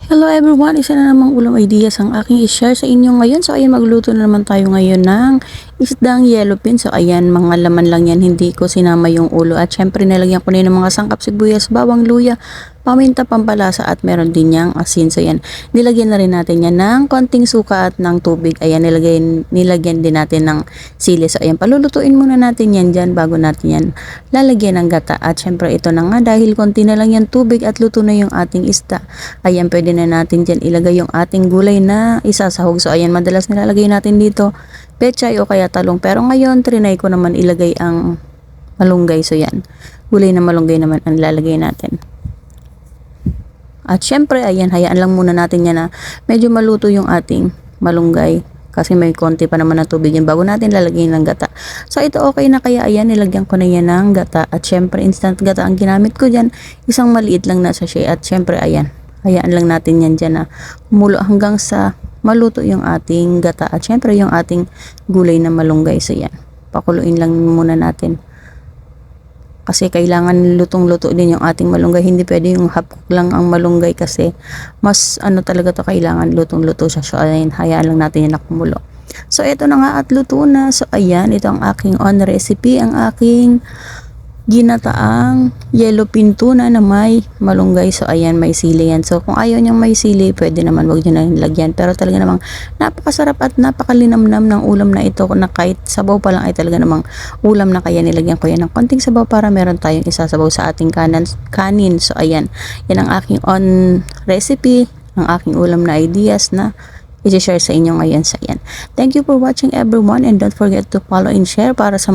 Hello everyone! Isa na namang ulam ideas ang aking i-share sa inyo ngayon. So ayan, magluto na naman tayo ngayon ng isdang yellowfin. So ayan, mga laman lang yan. Hindi ko sinama yung ulo. At syempre nilagyan ko na ng mga sangkap, sibuyas, bawang, luya, paminta, pampalasa at meron din niyang asin. So ayan, nilagyan na rin natin yan ng konting suka at ng tubig. Ayan, nilagyan din natin ng sili. So ayan, palulutuin muna natin yan dyan bago natin yan lalagyan ng gata. At syempre ito na nga, dahil konti na lang yan tubig at luto na yung ating isda. Ayan, pwede na natin dyan ilagay yung ating gulay na isasahog. So ayan, madalas nilalagay natin dito pechay o kaya talong. Pero ngayon, trinay ko naman ilagay ang malunggay. So yan, gulay na malunggay naman ang lalagay natin. At syempre, ayan, hayaan lang muna natin yan na medyo maluto yung ating malunggay. Kasi may konti pa naman na tubig yan bago natin lalagyan ng gata. So ito okay na, kaya ayan, nilagyan ko na yan ng gata. At syempre, instant gata ang ginamit ko dyan. Isang maliit lang na sachet. At syempre, ayan, hayaan lang natin yan dyan na kumulo hanggang sa maluto yung ating gata. At syempre yung ating gulay na malunggay. So yan, pakuluin lang muna natin. Kasi kailangan lutong-luto din yung ating malunggay. Hindi pwede yung half cook lang ang malunggay kasi mas ano talaga to, kailangan lutong-luto siya. So ayan, hayaan lang natin yan na kumulo. So ito na nga at luto na. So ayan, ito ang aking on recipe. Ang aking ginataang yellowfin tuna na may malunggay. So ayan, may sili yan. So kung ayaw niyang may sili, pwede naman wag niyo na nilagyan. Pero talaga namang napakasarap at napakalinamnam ng ulam na ito, na kahit sabaw pa lang ay talaga namang ulam na. Kaya nilagyan ko yan ng konting sabaw para meron tayong isasabaw sa ating kanin. So ayan, yan ang aking on recipe, ang aking ulam na ideas na i-share sa inyo ngayon. So ayan, thank you for watching everyone, and don't forget to follow and share para sa